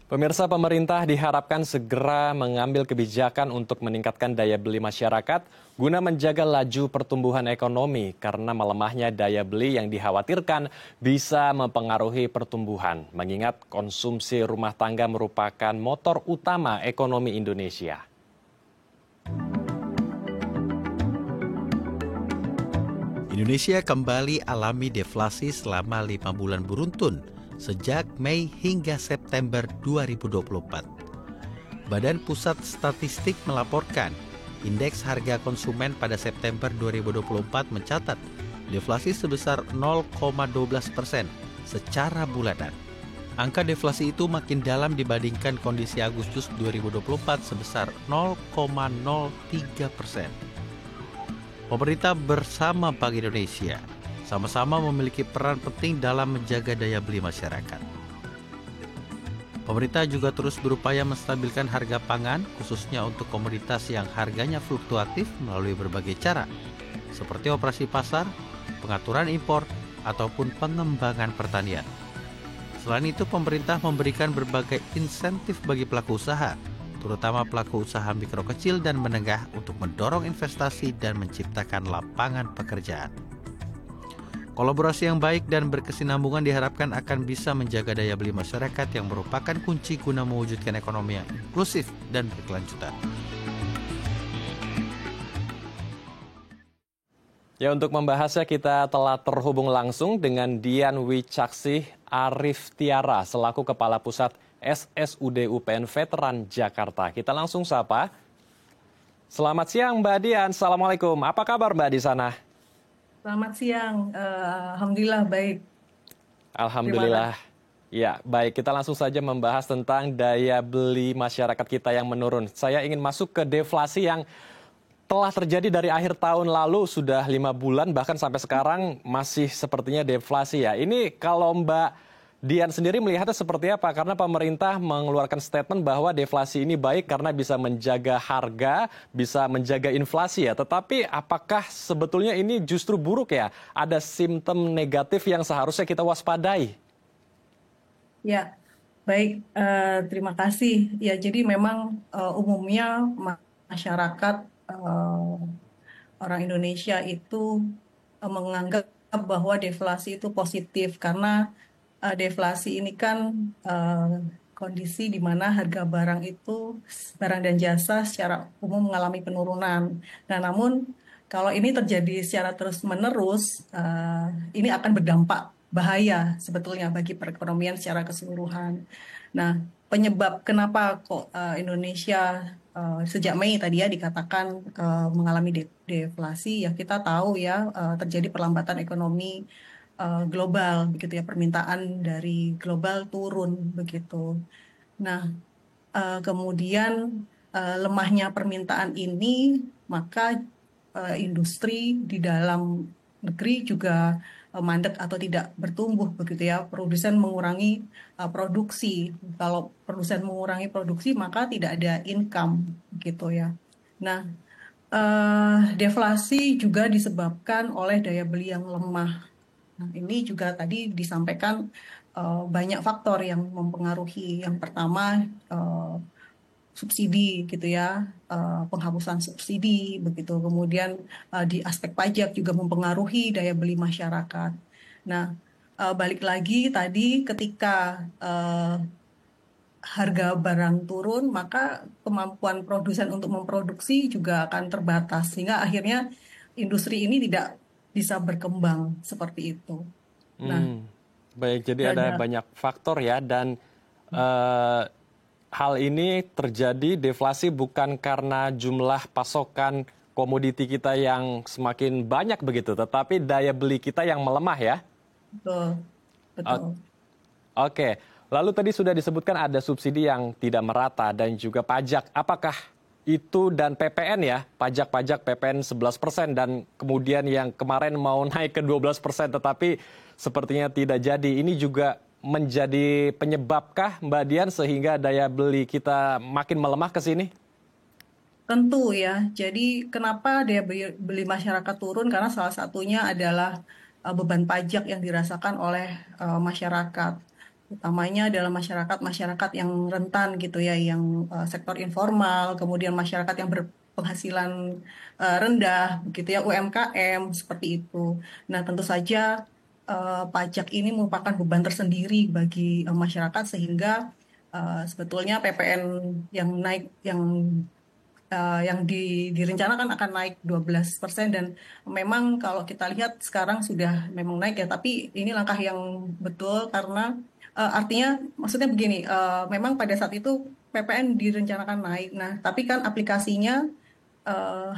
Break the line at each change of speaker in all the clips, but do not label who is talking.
Pemirsa, pemerintah diharapkan segera mengambil kebijakan untuk meningkatkan daya beli masyarakat guna menjaga laju pertumbuhan ekonomi karena melemahnya daya beli yang dikhawatirkan bisa mempengaruhi pertumbuhan, mengingat konsumsi rumah tangga merupakan motor utama ekonomi Indonesia.
Indonesia kembali alami deflasi selama 5 bulan beruntun sejak Mei hingga September 2024. Badan Pusat Statistik melaporkan indeks harga konsumen pada September 2024 mencatat deflasi sebesar 0,12% secara bulanan. Angka deflasi itu makin dalam dibandingkan kondisi Agustus 2024 sebesar 0,03%. Pemerintah bersama Bank Indonesia sama-sama memiliki peran penting dalam menjaga daya beli masyarakat. Pemerintah juga terus berupaya menstabilkan harga pangan, khususnya untuk komoditas yang harganya fluktuatif melalui berbagai cara, seperti operasi pasar, pengaturan impor, ataupun pengembangan pertanian. Selain itu, pemerintah memberikan berbagai insentif bagi pelaku usaha, terutama pelaku usaha mikro kecil dan menengah untuk mendorong investasi dan menciptakan lapangan pekerjaan. Kolaborasi yang baik dan berkesinambungan diharapkan akan bisa menjaga daya beli masyarakat yang merupakan kunci guna mewujudkan ekonomi yang inklusif dan berkelanjutan.
Ya, untuk membahasnya kita telah terhubung langsung dengan Dian Wicaksih Arif Tiara selaku Kepala Pusat SSUD UPN Veteran Jakarta. Kita langsung sapa. Selamat siang Mbak Dian, Assalamualaikum. Apa kabar Mbak di sana?
Selamat siang, Alhamdulillah baik.
Alhamdulillah. Ya, baik. Kita langsung saja membahas tentang daya beli masyarakat kita yang menurun. Saya ingin masuk ke deflasi yang telah terjadi dari akhir tahun lalu, sudah 5 bulan, bahkan sampai sekarang masih sepertinya deflasi ya. Ini kalau Mbak Dian sendiri melihatnya seperti apa? Karena pemerintah mengeluarkan statement bahwa deflasi ini baik karena bisa menjaga harga, bisa menjaga inflasi ya. Tetapi apakah sebetulnya ini justru buruk ya? Ada simptom negatif yang seharusnya kita waspadai?
Ya, baik. Terima kasih. Ya, jadi memang umumnya masyarakat orang Indonesia itu menganggap bahwa deflasi itu positif karena deflasi ini kan kondisi di mana harga barang dan jasa secara umum mengalami penurunan. Nah, namun kalau ini terjadi secara terus-menerus, ini akan berdampak bahaya sebetulnya bagi perekonomian secara keseluruhan. Nah, penyebab kenapa kok Indonesia sejak Mei tadi ya dikatakan mengalami deflasi, ya kita tahu ya terjadi perlambatan ekonomi global begitu ya, permintaan dari global turun begitu. Nah, kemudian lemahnya permintaan ini, maka industri di dalam negeri juga mandek atau tidak bertumbuh begitu ya. Produsen mengurangi produksi. Kalau produsen mengurangi produksi, maka tidak ada income gitu ya. Nah, deflasi juga disebabkan oleh daya beli yang lemah. Nah, ini juga tadi disampaikan banyak faktor yang mempengaruhi. Yang pertama subsidi gitu ya, penghapusan subsidi begitu. Kemudian di aspek pajak juga mempengaruhi daya beli masyarakat. Nah, balik lagi tadi ketika harga barang turun, maka kemampuan produsen untuk memproduksi juga akan terbatas sehingga akhirnya industri ini tidak bisa berkembang seperti itu. Nah,
baik, jadi ada banyak faktor ya, dan hal ini terjadi deflasi bukan karena jumlah pasokan komoditi kita yang semakin banyak begitu, tetapi daya beli kita yang melemah ya.
Betul.
Oke, lalu tadi sudah disebutkan ada subsidi yang tidak merata dan juga pajak. Apakah itu dan PPN ya, pajak-pajak PPN 11% dan kemudian yang kemarin mau naik ke 12% tetapi sepertinya tidak jadi. Ini juga menjadi penyebabkah Mbak Dian sehingga daya beli kita makin melemah ke sini?
Tentu ya, jadi kenapa daya beli masyarakat turun? Karena salah satunya adalah beban pajak yang dirasakan oleh masyarakat. utamanya adalah masyarakat-masyarakat yang rentan gitu ya, yang sektor informal, kemudian masyarakat yang berpenghasilan rendah, begitu ya, UMKM seperti itu. Nah, tentu saja pajak ini merupakan beban tersendiri bagi masyarakat sehingga sebetulnya PPN yang naik yang direncanakan akan naik 12% dan memang kalau kita lihat sekarang sudah memang naik ya, tapi ini langkah yang betul karena artinya maksudnya begini, memang pada saat itu PPN direncanakan naik. Nah, tapi kan aplikasinya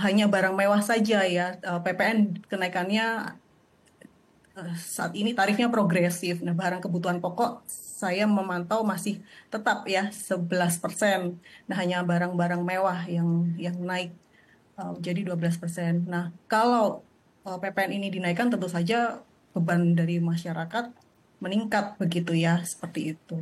hanya barang mewah saja ya. PPN kenaikannya saat ini tarifnya progresif. Nah, barang kebutuhan pokok saya memantau masih tetap ya 11%. Nah, hanya barang-barang mewah yang naik jadi 12%. Nah, kalau PPN ini dinaikkan tentu saja beban dari masyarakat meningkat begitu ya, seperti itu.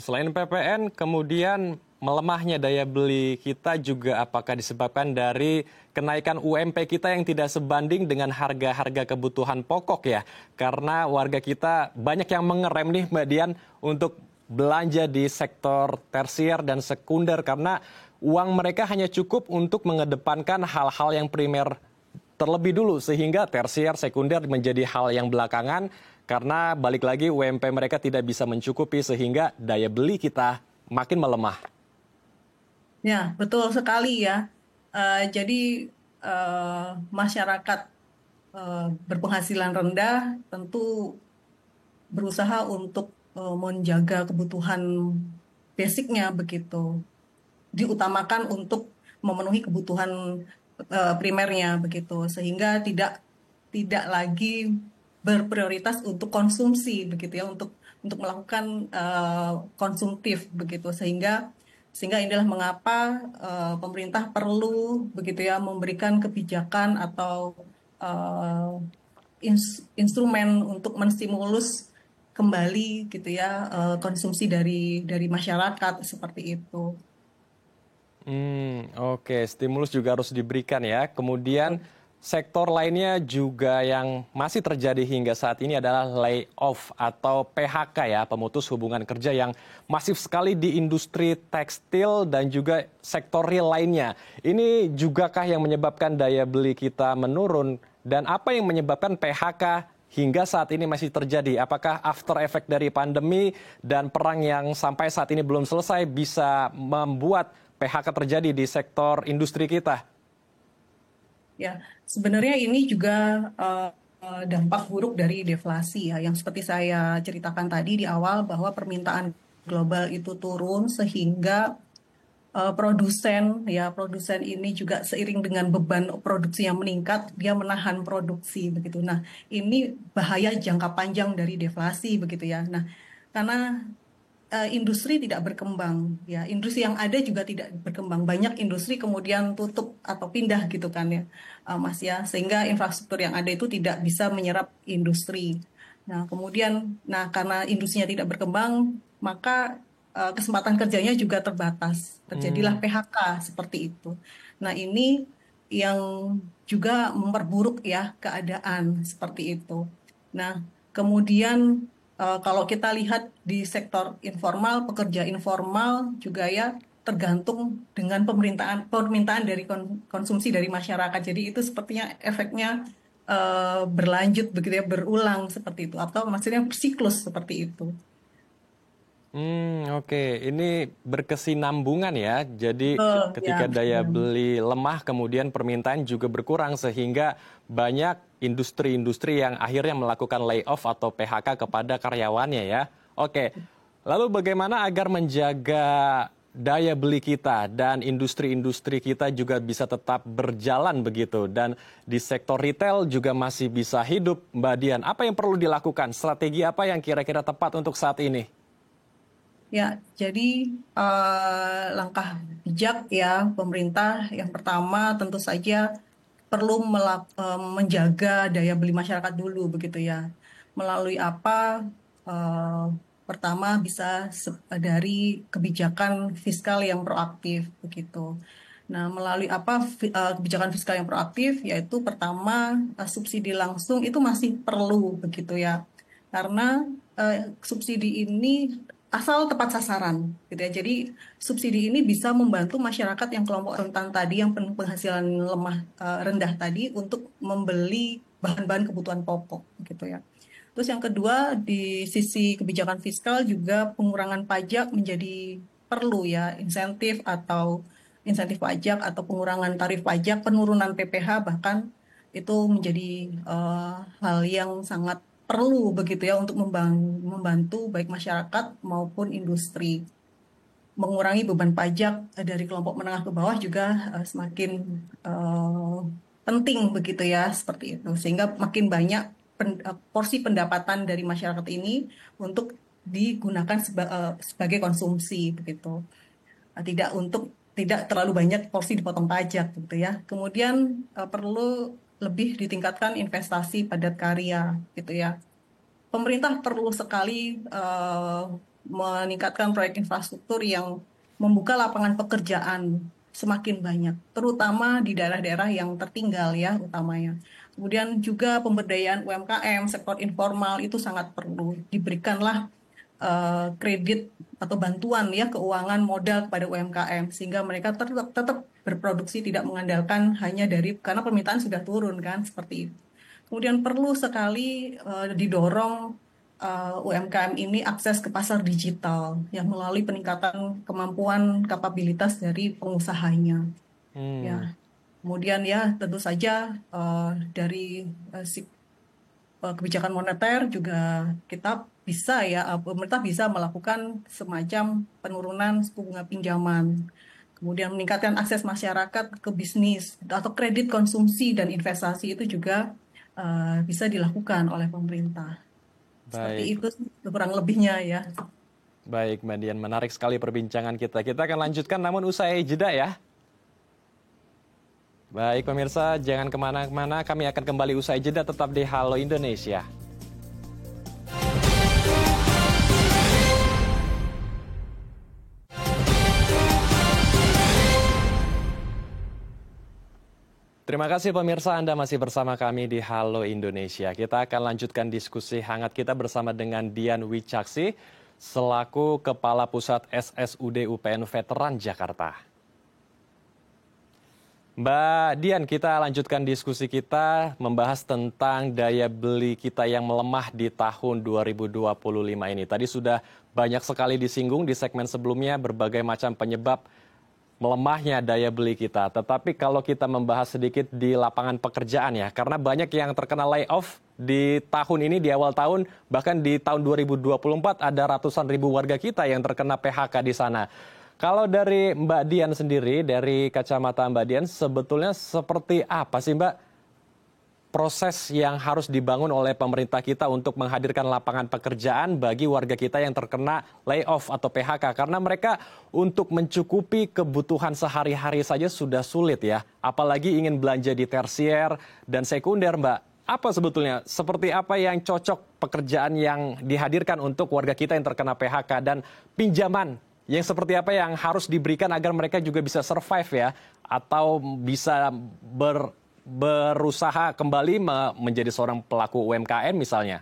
Selain PPN, kemudian melemahnya daya beli kita juga apakah disebabkan dari kenaikan UMP kita yang tidak sebanding dengan harga-harga kebutuhan pokok ya? Karena warga kita banyak yang mengerem nih Mbak Dian untuk belanja di sektor tersier dan sekunder karena uang mereka hanya cukup untuk mengedepankan hal-hal yang primer terlebih dulu sehingga tersier sekunder menjadi hal yang belakangan karena balik lagi UMP mereka tidak bisa mencukupi sehingga daya beli kita makin melemah.
Ya, betul sekali ya. Jadi masyarakat berpenghasilan rendah tentu berusaha untuk menjaga kebutuhan basicnya begitu. Diutamakan untuk memenuhi kebutuhan primernya begitu, sehingga tidak lagi berprioritas untuk konsumsi begitu ya, untuk melakukan konsumtif begitu, sehingga inilah mengapa pemerintah perlu begitu ya memberikan kebijakan atau uh, instrumen untuk menstimulus kembali gitu ya konsumsi dari masyarakat seperti itu.
Oke, stimulus juga harus diberikan ya. Kemudian sektor lainnya juga yang masih terjadi hingga saat ini adalah layoff atau PHK ya, pemutus hubungan kerja yang masif sekali di industri tekstil dan juga sektor real lainnya. Ini jugakah yang menyebabkan daya beli kita menurun dan apa yang menyebabkan PHK hingga saat ini masih terjadi? Apakah after effect dari pandemi dan perang yang sampai saat ini belum selesai bisa membuat PHK terjadi di sektor industri kita?
Ya, sebenarnya ini juga dampak buruk dari deflasi ya, yang seperti saya ceritakan tadi di awal bahwa permintaan global itu turun sehingga produsen ini juga seiring dengan beban produksi yang meningkat, dia menahan produksi begitu. Nah, ini bahaya jangka panjang dari deflasi begitu ya. Nah, karena industri tidak berkembang ya, industri yang ada juga tidak berkembang, banyak industri kemudian tutup atau pindah gitu kan ya, Mas ya, sehingga infrastruktur yang ada itu tidak bisa menyerap industri. Nah kemudian karena industrinya tidak berkembang maka kesempatan kerjanya juga terbatas, terjadilah PHK seperti itu. Nah ini yang juga memperburuk ya keadaan seperti itu. Nah kemudian kalau kita lihat di sektor informal, pekerja informal juga ya tergantung dengan permintaan dari konsumsi dari masyarakat. Jadi itu sepertinya efeknya berlanjut begitu ya, berulang seperti itu, atau maksudnya siklus seperti itu.
Oke. Ini berkesinambungan ya. Jadi
Ya,
ketika daya beli lemah, kemudian permintaan juga berkurang sehingga banyak industri-industri yang akhirnya melakukan layoff atau PHK kepada karyawannya ya. Oke. Lalu bagaimana agar menjaga daya beli kita dan industri-industri kita juga bisa tetap berjalan begitu dan di sektor retail juga masih bisa hidup, Mbak Dian. Apa yang perlu dilakukan? Strategi apa yang kira-kira tepat untuk saat ini?
ya. Jadi langkah bijak ya pemerintah yang pertama tentu saja perlu menjaga daya beli masyarakat dulu begitu ya. Melalui apa? Eh, Pertama bisa dari kebijakan fiskal yang proaktif begitu. Nah, melalui apa kebijakan fiskal yang proaktif yaitu pertama subsidi langsung itu masih perlu begitu ya. karena subsidi ini asal tepat sasaran gitu ya. Jadi subsidi ini bisa membantu masyarakat yang kelompok rentan tadi yang penghasilan rendah tadi untuk membeli bahan-bahan kebutuhan pokok gitu ya. Terus yang kedua di sisi kebijakan fiskal juga pengurangan pajak menjadi perlu ya, insentif pajak atau pengurangan tarif pajak, penurunan PPh bahkan itu menjadi hal yang sangat perlu begitu ya untuk membantu baik masyarakat maupun industri. Mengurangi beban pajak dari kelompok menengah ke bawah juga semakin penting begitu ya, seperti itu. Sehingga makin banyak porsi pendapatan dari masyarakat ini untuk digunakan sebagai konsumsi begitu. Tidak terlalu banyak porsi dipotong pajak gitu ya. Kemudian perlu lebih ditingkatkan investasi padat karya gitu ya. Pemerintah perlu sekali meningkatkan proyek infrastruktur yang membuka lapangan pekerjaan semakin banyak, terutama di daerah-daerah yang tertinggal ya utamanya. Kemudian juga pemberdayaan UMKM, sektor informal itu sangat perlu diberikanlah kredit atau bantuan ya keuangan modal kepada UMKM sehingga mereka tetap berproduksi tidak mengandalkan hanya karena permintaan sudah turun kan seperti itu. Kemudian perlu sekali didorong UMKM ini akses ke pasar digital yang melalui peningkatan kemampuan kapabilitas dari pengusahanya. Ya. Kemudian ya tentu saja dari kebijakan moneter juga kita bisa ya pemerintah bisa melakukan semacam penurunan suku bunga pinjaman. Kemudian meningkatkan akses masyarakat ke bisnis atau kredit konsumsi dan investasi itu juga bisa dilakukan oleh pemerintah. Seperti
Baik.
itu kurang lebihnya ya.
Baik, Mbak Dian, menarik sekali perbincangan kita. Kita akan lanjutkan namun usai jeda ya. Baik pemirsa, jangan kemana-mana, kami akan kembali usai jeda tetap di Halo Indonesia. Terima kasih pemirsa, Anda masih bersama kami di Halo Indonesia. Kita akan lanjutkan diskusi hangat kita bersama dengan Dian Wicaksi, selaku Kepala Pusat SSUD UPN Veteran Jakarta. Mbak Dian, kita lanjutkan diskusi kita membahas tentang daya beli kita yang melemah di tahun 2025 ini. Tadi sudah banyak sekali disinggung di segmen sebelumnya berbagai macam penyebab melemahnya daya beli kita. Tetapi kalau kita membahas sedikit di lapangan pekerjaan ya, karena banyak yang terkena layoff di tahun ini, di awal tahun, bahkan di tahun 2024 ada ratusan ribu warga kita yang terkena PHK di sana. Kalau dari Mbak Dian sendiri, dari kacamata Mbak Dian, sebetulnya seperti apa sih Mbak proses yang harus dibangun oleh pemerintah kita untuk menghadirkan lapangan pekerjaan bagi warga kita yang terkena layoff atau PHK? Karena mereka untuk mencukupi kebutuhan sehari-hari saja sudah sulit ya. Apalagi ingin belanja di tersier dan sekunder, Mbak. Apa sebetulnya, seperti apa yang cocok pekerjaan yang dihadirkan untuk warga kita yang terkena PHK dan pinjaman yang seperti apa yang harus diberikan agar mereka juga bisa survive ya, atau bisa berusaha kembali menjadi seorang pelaku UMKM misalnya?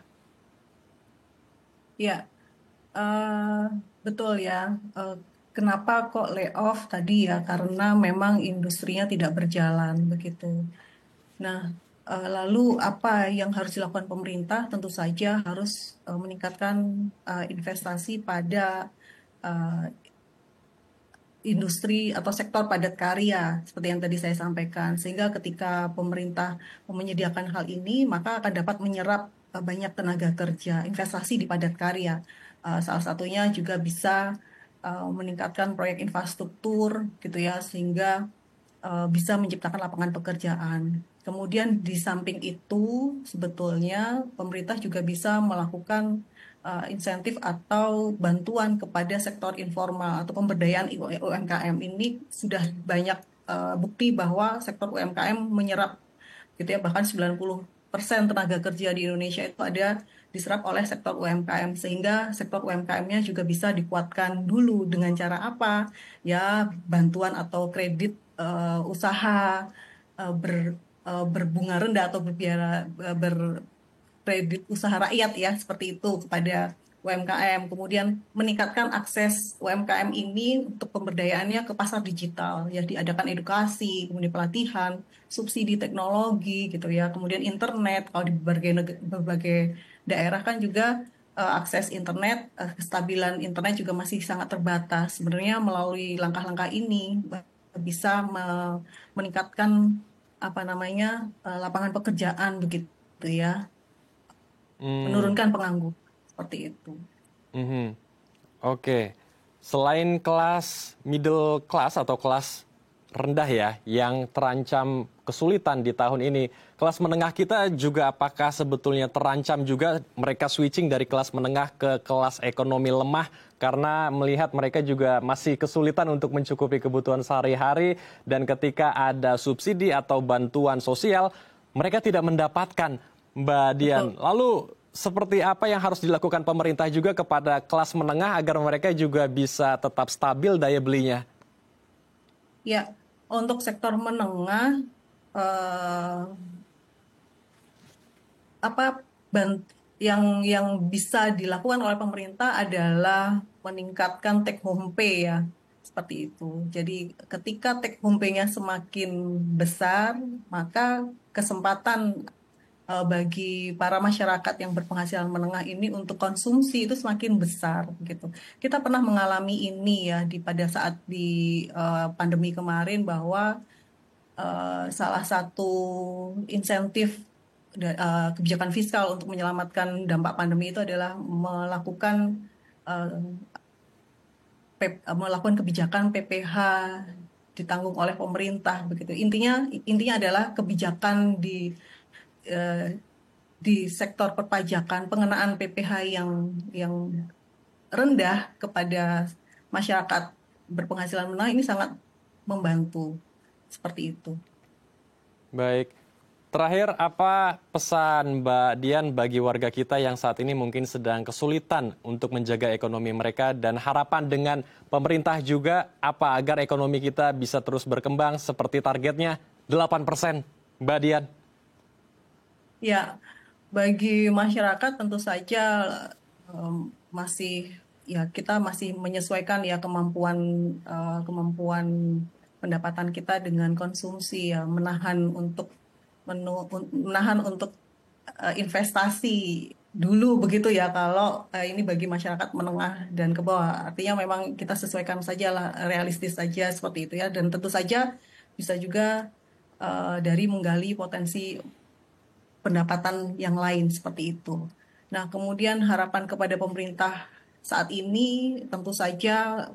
Ya, betul ya. Kenapa kok layoff tadi ya? Karena memang industrinya tidak berjalan begitu. Nah, lalu apa yang harus dilakukan pemerintah? Tentu saja harus meningkatkan investasi pada industri atau sektor padat karya seperti yang tadi saya sampaikan, sehingga ketika pemerintah menyediakan hal ini maka akan dapat menyerap banyak tenaga kerja, investasi di padat karya. Salah satunya juga bisa meningkatkan proyek infrastruktur gitu ya, sehingga bisa menciptakan lapangan pekerjaan. Kemudian di samping itu sebetulnya pemerintah juga bisa melakukan insentif atau bantuan kepada sektor informal atau pemberdayaan UMKM. Ini sudah banyak bukti bahwa sektor UMKM menyerap gitu ya, bahkan 90% tenaga kerja di Indonesia itu ada diserap oleh sektor UMKM, sehingga sektor UMKM-nya juga bisa dikuatkan dulu dengan cara apa? Ya, bantuan atau kredit usaha berbunga rendah atau kredit usaha rakyat ya, seperti itu kepada UMKM. Kemudian meningkatkan akses UMKM ini untuk pemberdayaannya ke pasar digital, ya diadakan edukasi, kemudian pelatihan, subsidi teknologi gitu ya, kemudian internet. Kalau di berbagai daerah kan juga akses internet, kestabilan internet juga masih sangat terbatas. Sebenarnya melalui langkah-langkah ini bisa meningkatkan lapangan pekerjaan begitu ya, menurunkan pengangguran seperti itu.
Oke, selain kelas middle class atau kelas rendah ya, yang terancam kesulitan di tahun ini, kelas menengah kita juga apakah sebetulnya terancam juga mereka switching dari kelas menengah ke kelas ekonomi lemah karena melihat mereka juga masih kesulitan untuk mencukupi kebutuhan sehari-hari dan ketika ada subsidi atau bantuan sosial, mereka tidak mendapatkan, Mbak Dian.
Betul.
Lalu seperti apa yang harus dilakukan pemerintah juga kepada kelas menengah agar mereka juga bisa tetap stabil daya belinya?
Ya, untuk sektor menengah, yang bisa dilakukan oleh pemerintah adalah meningkatkan take home pay ya, seperti itu. Jadi ketika take home pay-nya semakin besar, maka kesempatan bagi para masyarakat yang berpenghasilan menengah ini untuk konsumsi itu semakin besar gitu. Kita pernah mengalami ini ya pada saat di pandemi kemarin, bahwa salah satu insentif kebijakan fiskal untuk menyelamatkan dampak pandemi itu adalah melakukan kebijakan PPH ditanggung oleh pemerintah begitu. Intinya adalah kebijakan di sektor perpajakan, pengenaan PPH yang rendah kepada masyarakat berpenghasilan menengah ini sangat membantu, seperti itu.
Baik. Terakhir, apa pesan Mbak Dian bagi warga kita yang saat ini mungkin sedang kesulitan untuk menjaga ekonomi mereka dan harapan dengan pemerintah juga apa agar ekonomi kita bisa terus berkembang seperti targetnya 8%, Mbak Dian?
Ya, bagi masyarakat tentu saja kita masih menyesuaikan ya kemampuan pendapatan kita dengan konsumsi ya, menahan untuk investasi dulu begitu ya, kalau ini bagi masyarakat menengah dan ke bawah. Artinya memang kita sesuaikan saja lah, realistis saja seperti itu ya, dan tentu saja bisa juga dari menggali potensi pendapatan yang lain seperti itu. Nah, kemudian harapan kepada pemerintah saat ini tentu saja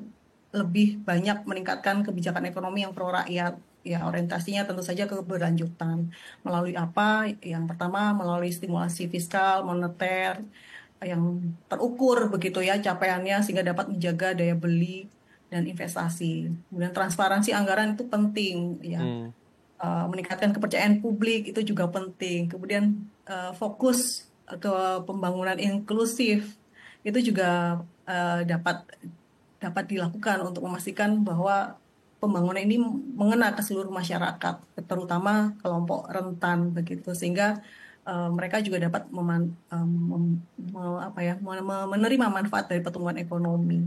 lebih banyak meningkatkan kebijakan ekonomi yang pro rakyat. Ya, orientasinya tentu saja ke keberlanjutan. Melalui apa? Yang pertama, melalui stimulasi fiskal, moneter, yang terukur begitu ya capaiannya, sehingga dapat menjaga daya beli dan investasi. Kemudian transparansi anggaran itu penting ya. Meningkatkan kepercayaan publik itu juga penting. Kemudian fokus ke pembangunan inklusif itu juga dapat dilakukan untuk memastikan bahwa pembangunan ini mengena ke seluruh masyarakat, terutama kelompok rentan begitu, sehingga mereka juga dapat menerima manfaat dari pertumbuhan ekonomi.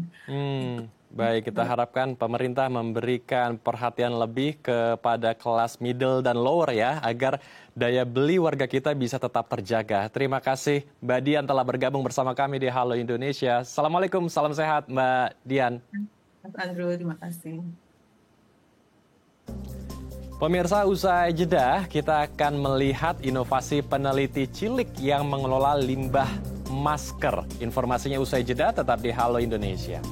Baik, kita harapkan pemerintah memberikan perhatian lebih kepada kelas middle dan lower ya, agar daya beli warga kita bisa tetap terjaga. Terima kasih Mbak Dian telah bergabung bersama kami di Halo Indonesia. Assalamualaikum, salam sehat Mbak Dian.
Mas Andrew, terima kasih.
Pemirsa, usai jeda kita akan melihat inovasi peneliti cilik yang mengelola limbah masker. Informasinya usai jeda, tetap di Halo Indonesia.